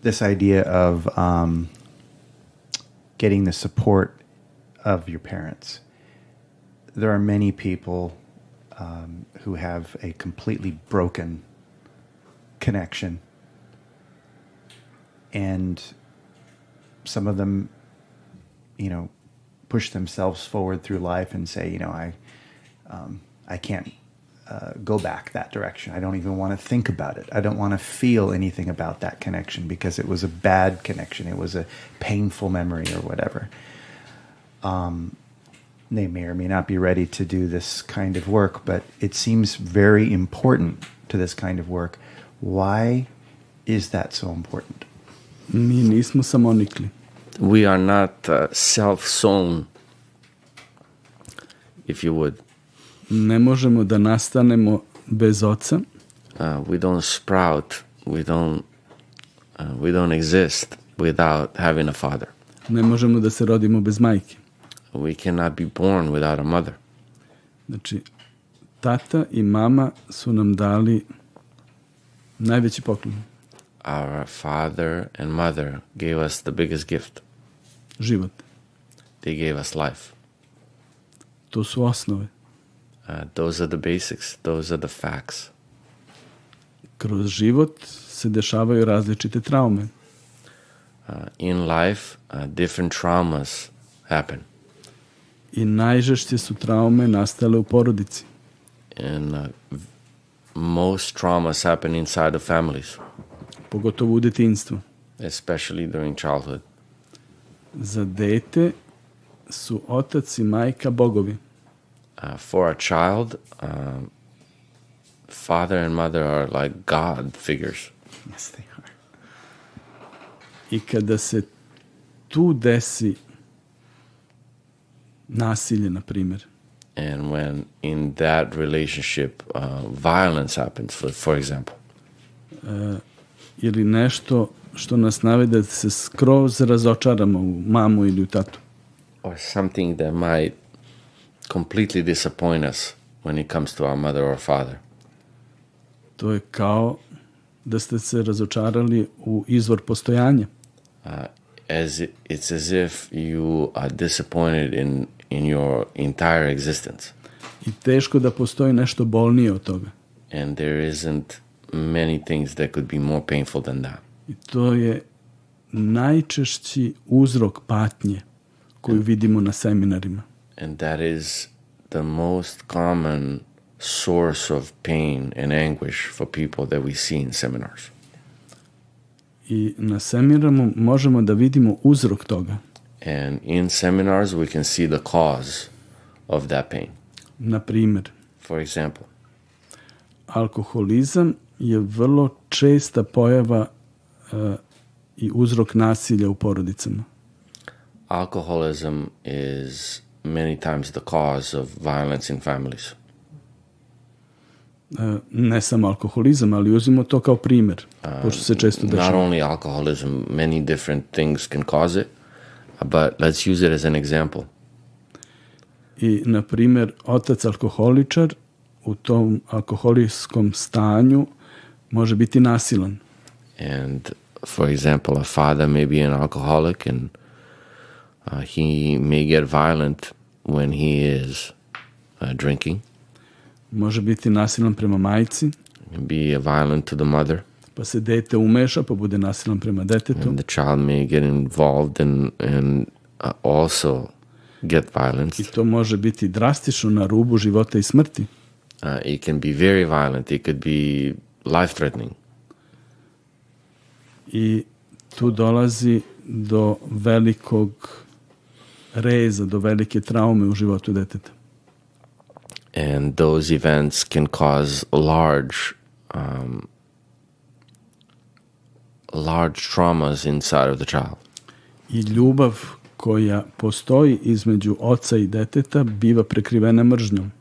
this idea of getting the support of your parents. There are many people who have a completely broken connection, and some of them, push themselves forward through life and say, I can't go back that direction. I don't even want to think about it. I don't want to feel anything about that connection because it was a bad connection. It was a painful memory or whatever. They may or may not be ready to do this kind of work, but it seems very important to this kind of work. Why is that so important? Mi nismo samonikli. We are not self-sown, if you would. Ne možemo da nastanemo bez oca. We don't sprout. We don't exist without having a father. Ne možemo da se rodimo bez majke. We cannot be born without a mother. Znači, tata i mama su nam dali najveći poklon. Our father and mother gave us the biggest gift. Život. They gave us life. To su osnove. Those are the basics. Those are the facts. Kroz život se dešavaju različite traume. In life, different traumas happen. I najžešće su traume nastale u porodici. And most traumas happen inside of families. Pogotovo u detinjstvu. Especially during childhood. Za dete su otac i majka bogovi. For a child, father and mother are like God figures. Yes, they are. I kada se tu desi nasilje, na primjer. And when in that relationship violence happens, for example. Ili nešto što nas navede da se skroz razočaramo u mamu ili u tatu. Or something that might completely disappoint us when it comes to our mother or father. To je kao da ste se razočarali u izvor postojanja. It's as if you are disappointed in your entire existence. I teško da postoji nešto bolnije od toga. And there isn't many things that could be more painful than that. I to je najčešći uzrok patnje koju vidimo na seminarima. And that is the most common source of pain and anguish for people that we see in seminars. I na seminaru možemo da vidimo uzrok toga. And in seminars we can see the cause of that pain. Na primjer, For example, alkoholizam je vrlo česta pojava i uzrok nasilja u porodicama. alcoholism is many times the cause of violence in families. Ne samo alkoholizam, ali uzmimo to kao primjer, pošto se često dešava. Not only alcoholism, many different things can cause it, but let's use it as an example. I, na primjer, otac alkoholičar u tom alkoholijskom stanju može biti nasilan. And for example, a father may be an alcoholic and he may get violent when he is drinking. Može biti nasilan prema majci. Be violent to the mother. Pa se dete umeša, pa bude nasilan prema detetu. And the child may get involved and also get violence. I to može biti drastično na rubu života i smrti. It can be very violent. It could be life-threatening. I tu dolazi do velikog reza, do velike traume u životu deteta. And those events can cause large traumas inside of the child. I ljubav koja postoji između oca i deteta biva prekrivena mržnjom.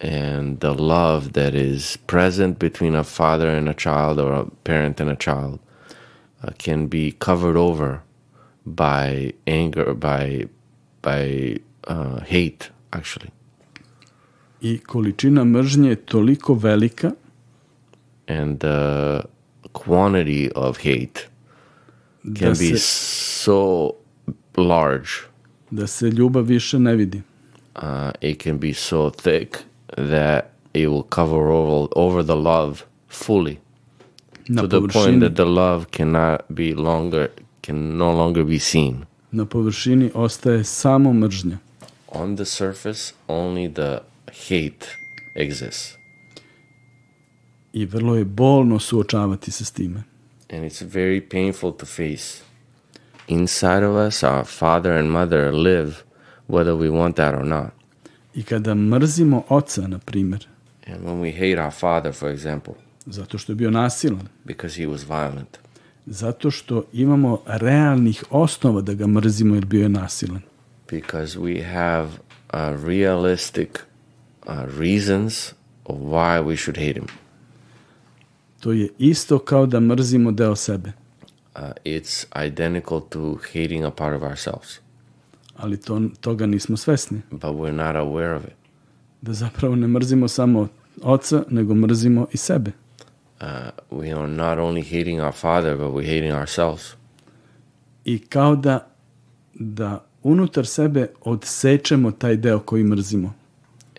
And the love that is present between a father and a child or a parent and a child can be covered over by anger, by hate, actually. I količina mržnje je toliko velika and the quantity of hate can be so large. Da se ljubav više ne vidi. It can be so thick that it will cover over the love fully. To the point that the love can no longer be seen. Na površini ostaje samo mržnja. On the surface, only the hate exists. I vrlo je bolno suočavati se s time. And it's very painful to face. Inside of us, our father and mother live, whether we want that or not. I kada mrzimo oca, na primjer, And when we hate our father, for example, zato što je bio nasilan, because he was violent, zato što imamo realnih osnova da ga mrzimo jer bio je nasilan. because we have realistic reasons of why we should hate him. To je isto kao da mrzimo deo sebe. It's identical to hating a part of ourselves. Ali toga nismo svesni. But we're not aware of it. Da zapravo ne mrzimo samo oca, nego mrzimo i sebe. We are not only hating our father, but we're hating ourselves. I kao da unutar sebe odsečemo taj deo koji mrzimo.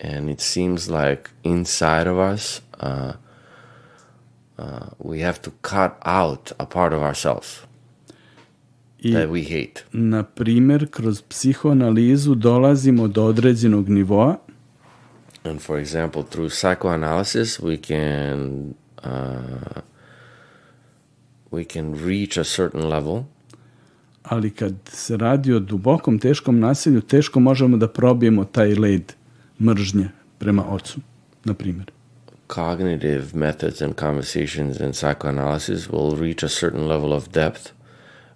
And it seems like inside of us, we have to cut out a part of ourselves that we hate. Na primjer, kroz psihoanalizu dolazimo do određenog nivoa. And for example, through psychoanalysis, we can reach a certain level. Ali kad se radi o dubokom, teškom nasilju, teško možemo da probijemo taj led mržnje prema ocu, na primjer. Cognitive methods and conversations and psychoanalysis will reach a certain level of depth,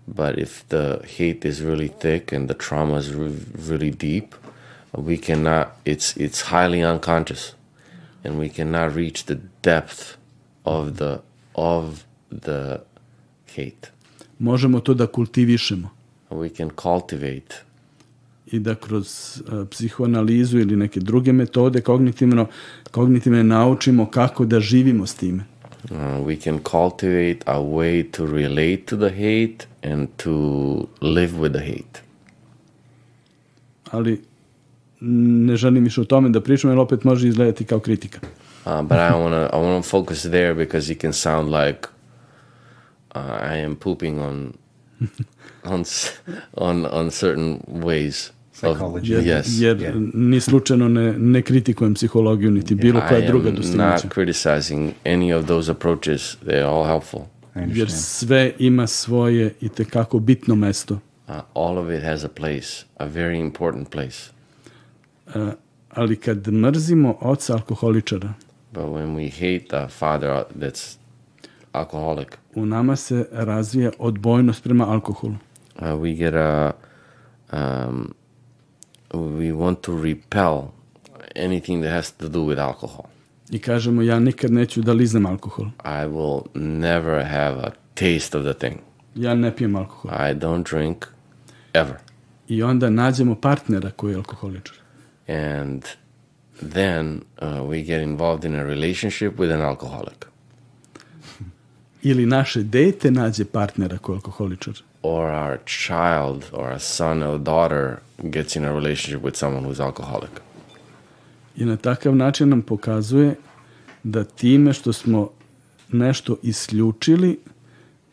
but if the hate is really thick and the trauma is really deep, we cannot. It's highly unconscious, and we cannot reach the depth of the hate. Možemo to da kultivišemo. We can cultivate. I da kroz psihoanalizu ili neke druge metode kognitivne naučimo kako da živimo s time. We can cultivate a way to relate to the hate and to live with the hate. Ali ne želim više o tome da pričam, jer opet može izgledati kao kritika. But I want to focus there because it can sound like I am pooping on certain ways. Jer ni slučajno ne kritikujem psihologiju niti bilo koja druga dostignuća. I am not criticizing any of those approaches. They're all helpful. Jer sve ima svoje i tekako bitno mesto. All of it has a place, a very important place. Ali kad mrzimo oca alkoholičara, but when we hate the father that's alcoholic, u nama se razvija odbojnost prema alkoholu. We get we want to repel anything that has to do with alcohol. I kažemo, ja nikad neću da liznem alkohol. I will never have a taste of the thing. Ja ne pijem alkohol. I don't drink ever. I onda nađemo partnera koji je alkoholičar. And then we get involved in a relationship with an alcoholic. Ili naše dete nađe partnera koji je alkoholičar. Or our child or a son or daughter gets in a relationship with someone who's alcoholic. I na takav način nam pokazuje da time što smo nešto isključili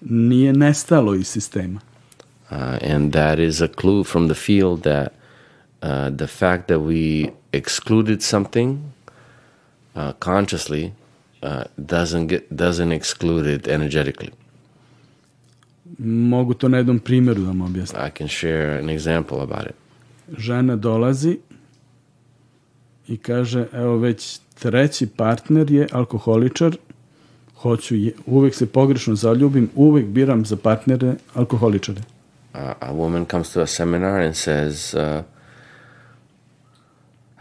nije nestalo iz sistema. And that is a clue from the field that the fact that we excluded something consciously doesn't exclude it energetically. Mogu to na jednom primjeru da vam objasnim. I can share an example about it. Žena dolazi i kaže, evo već treći partner je alkoholičar, uvek se pogrešno zaljubim, uvek biram za partnere alkoholičare. A woman comes to a seminar and says,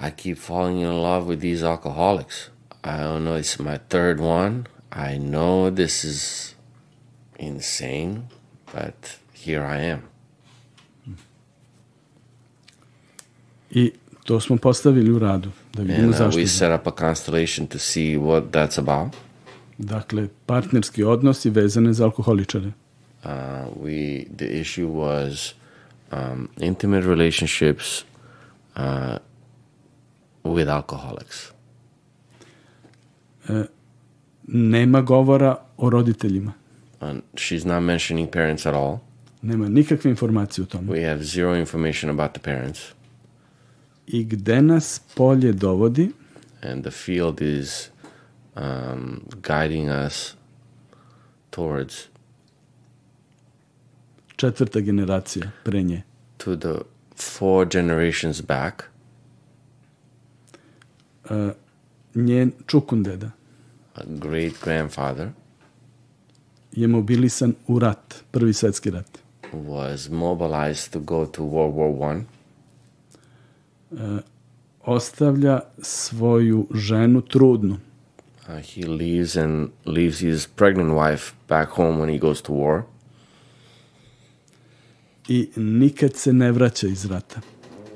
I keep falling in love with these alcoholics. I don't know, it's my third one. I know this is insane, but here I am. I to smo postavili u radu. Da vidimo zašto. We set up a constellation to see what that's about. Dakle, partnerski odnosi vezane za alkoholičare. The issue was intimate relationships with alcoholics. Nema govora o roditeljima. And she's not mentioning parents at all. Nema nikakve informacije o tome. We have zero information about the parents. I gde nas polje dovodi? And the field is guiding us towards četvrta generacija pre nje. to the 4 generations back. Njen čukundeda A great grandfather je mobilisan u rat, Prvi svetski rat. was mobilized to go to World War I. Ostavlja svoju ženu trudnu. He leaves his pregnant wife back home when he goes to war. I nikad se ne vraća iz rata.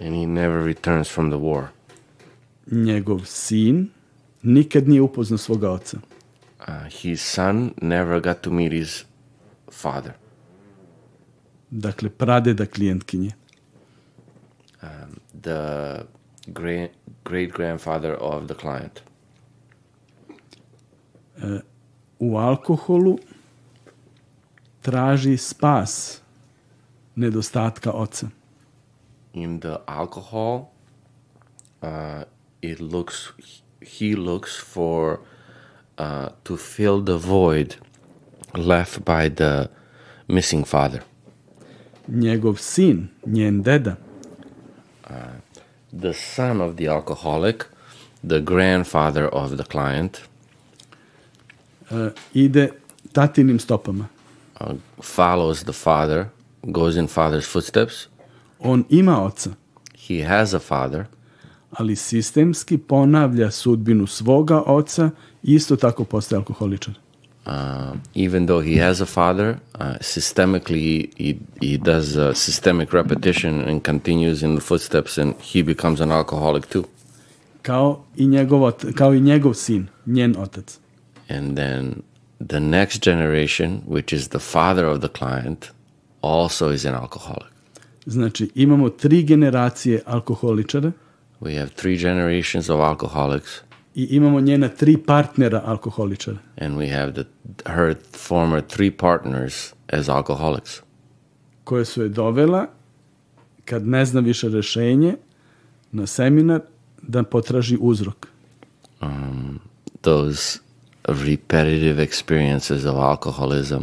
And he never returns from the war. Njegov sin nikad nije upoznao svoga oca. His son never got to meet his father. Dakle, pradeda klijentkinje. The great grandfather of the client. U alkoholu traži spas nedostatka oca. In the alcohol, he looks for to fill the void left by the missing father. Njegov sin, njen deda, The son of the alcoholic, the grandfather of the client, ide tatinim stopama. follows the father, goes in father's footsteps. On ima oca, He has a father, ali sistemski ponavlja sudbinu svoga oca i isto tako postaje alkoholičar. even though he has a father, systemically he does systemic repetition and continues in the footsteps, and he becomes an alcoholic too. Kao i njegov sin, njen otac. And then the next generation, which is the father of the client, also is an alcoholic. Znači, imamo 3 generacije alkoholičara We have 3 generations of alcoholics, i imamo njena 3 partnera alkoholičara. and we have her former 3 partners as alcoholics. Koje su je dovela, kad ne zna više rešenje, na seminar da potraži uzrok. Those repetitive experiences of alcoholism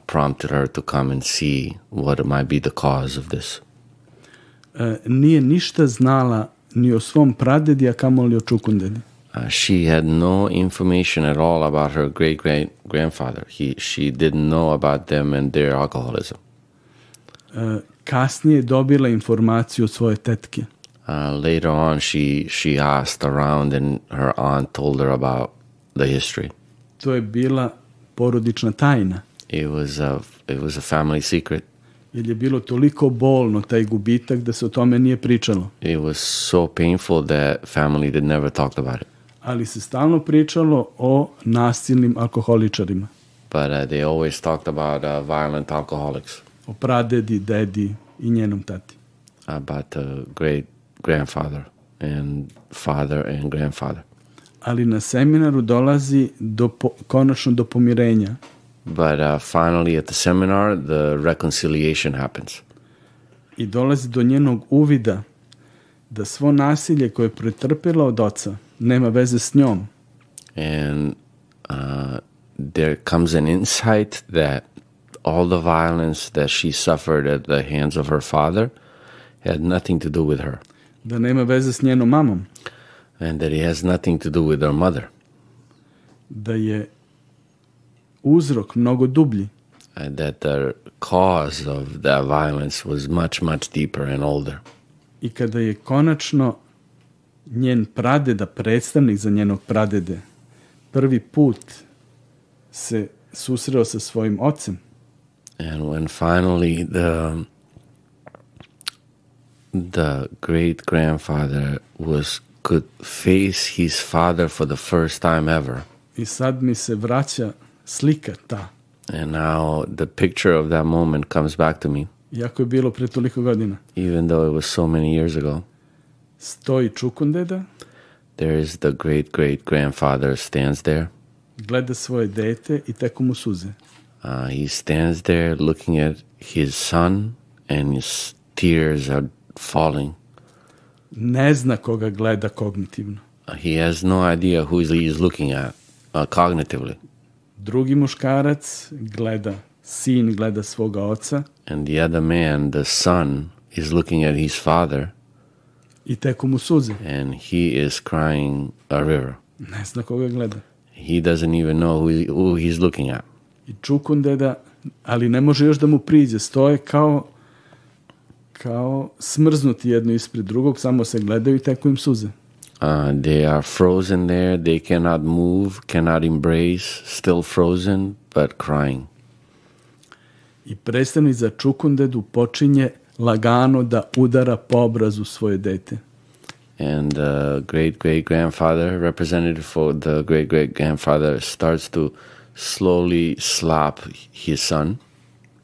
prompted her to come and see what might be the cause of this. Nije ništa znala ni o svom pradedi, a kamoli o čukundedi. She had no information at all about her great-grandfather. She didn't know about them and their alcoholism. Kasnije je dobila informaciju od svoje tetke. Later on, she asked around, and her aunt told her about the history. To je bila porodična tajna. It was a family secret. Jer je bilo toliko bolno taj gubitak da se o tome nije pričalo. It was so painful that family never talked about it. Ali se stalno pričalo o nasilnim alkoholičarima. But they always talked about violent alcoholics, O pradedi, dedi i njenom tati. about the great-grandfather and father and grandfather. Ali na seminaru dolazi konačno do pomirenja. But finally, at the seminar, the reconciliation happens. I dolazi do njenog uvida da svo nasilje koje je pretrpela od oca nema veze s njom. And there comes an insight that all the violence that she suffered at the hands of her father had nothing to do with her. Da nema veze s njenom mamom. And that it has nothing to do with her mother. Da je uzrok mnogo dublji. And that the cause of that violence was much, much deeper and older. I kada je konačno njen pradeda, predstavnik za njenog pradede, prvi put se susreo sa svojim ocem, And when finally the great-grandfather could face his father for the first time ever, i sad mi se vraća slika ta. And now the picture of that moment comes back to me, Iako je bilo pre toliko godina. even though it was so many years ago. Stoji čukundeda, There is the great-great-grandfather stands there. gleda svoje dete i teku mu suze. He stands there looking at his son, and his tears are falling. Ne zna koga gleda kognitivno. He has no idea who he is looking at cognitively. Drugi muškarac gleda, sin gleda svoga oca And the other man, the son, is looking at his father, i teku mu suze. and he is crying a river. Ne zna koga gleda. He doesn't even know who he's looking at. I čukundeda, ali ne može još da mu priđe. Stoje kao smrznuti jedno ispred drugog, samo se gledaju i teku im suze. They are frozen there. They cannot move, cannot embrace, still frozen, but crying. I predstavnik za čukundedu počinje lagano da udara po obrazu svoje dete. And the great-great-grandfather, representative for the great-great-grandfather, starts to slowly slap his son,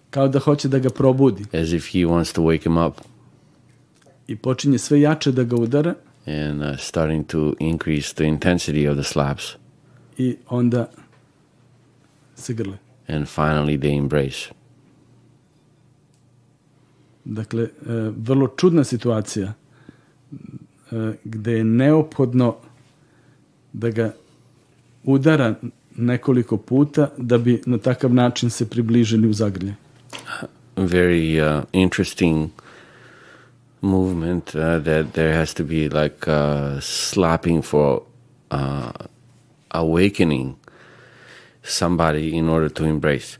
Kao da hoće da ga probudi. as if he wants to wake him up, I počinje sve jače da ga udara and starting to increase the intensity of the slaps. i onda se grle. And finally they embrace. Dakle, vrlo čudna situacija gde je neophodno da ga udara nekoliko puta da bi na takav način se približili u zagrlje. Very interesting movement that there has to be like slapping for awakening somebody in order to embrace.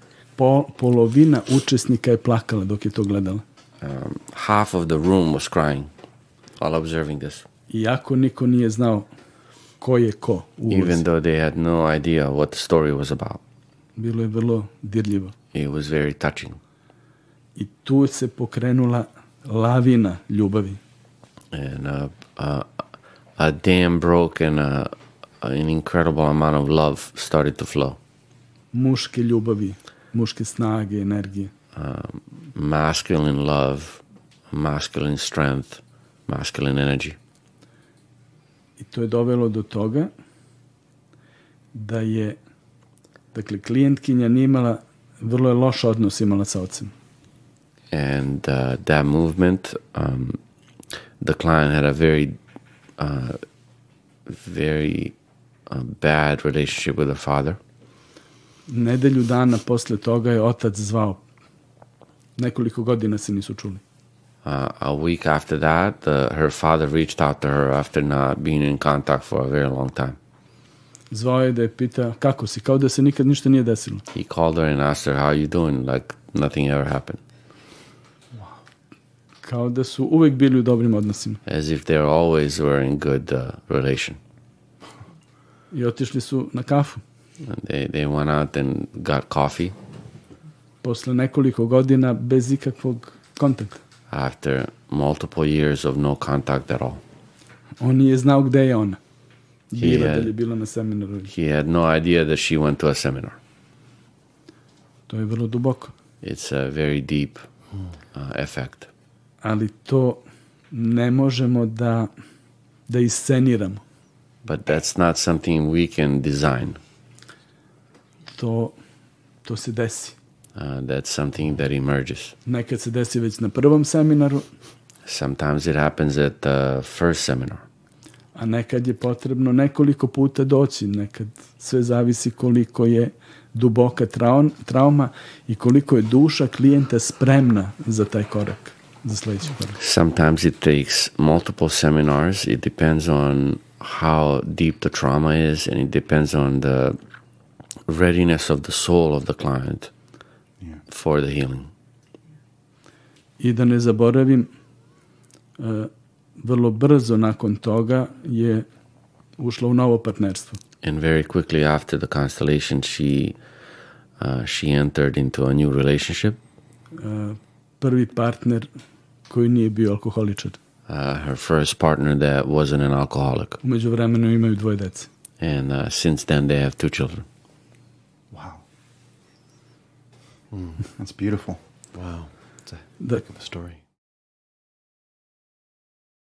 Polovina učesnika je plakala dok je to gledala. Half of the room was crying while observing this, Iako niko nije znao ko je ko u ulozi. even though they had no idea what the story was about. Bilo je vrlo dirljivo. It was very touching. I tu se pokrenula lavina ljubavi. And a dam broke, and an incredible amount of love started to flow. Muške ljubavi, muške snage, energije. Masculine love, masculine strength, masculine energy. I to je dovelo do toga da je, dakle, klijentkinja nije imala, vrlo je loš odnos imala sa ocem. And that movement, the client had a very bad relationship with the father. Nedelju dana posle toga je otac zvao. Nekoliko godina se nisu čuli. A week after that, her father reached out to her after not being in contact for a very long time. Zvao je da je pita kako si, kao da se nikad ništa nije desilo. He called her and asked her, how are you doing? Like nothing ever happened. Kao da su uvek bili u dobrim odnosima. As if they always were in good relation. I otišli su na kafu. And they went out and got coffee. Posle nekoliko godina bez ikakvog kontakta. After multiple years of no contact at all. On nije znao gde je ona. Bila had- da li je bila na seminaru. He had no idea that she went to a seminar. To je vrlo duboko. It's a very deep effect. Ali to ne možemo da isceniramo. But that's not something we can design. To se desi. That's something that emerges. Nekad se desi već na prvom seminaru, Sometimes it happens at the first seminar. a nekad je potrebno nekoliko puta doći. Nekad sve zavisi koliko je duboka trauma i koliko je duša klijenta spremna za taj korak, za sledeći korak. Sometimes it takes multiple seminars. It depends on how deep the trauma is, and it depends on the readiness of the soul of the client for the healing. I da ne zaboravim, vrlo brzo nakon toga je ušla u novo partnerstvo. And very quickly after the constellation, she entered into a new relationship. Prvi partner koji nije bio alkoholičar. Her first partner that wasn't an alcoholic. U međuvremenu imaju 2 dece. And since then, they have 2 children. Wow. That's beautiful. Wow. It's a Da, heck of a story.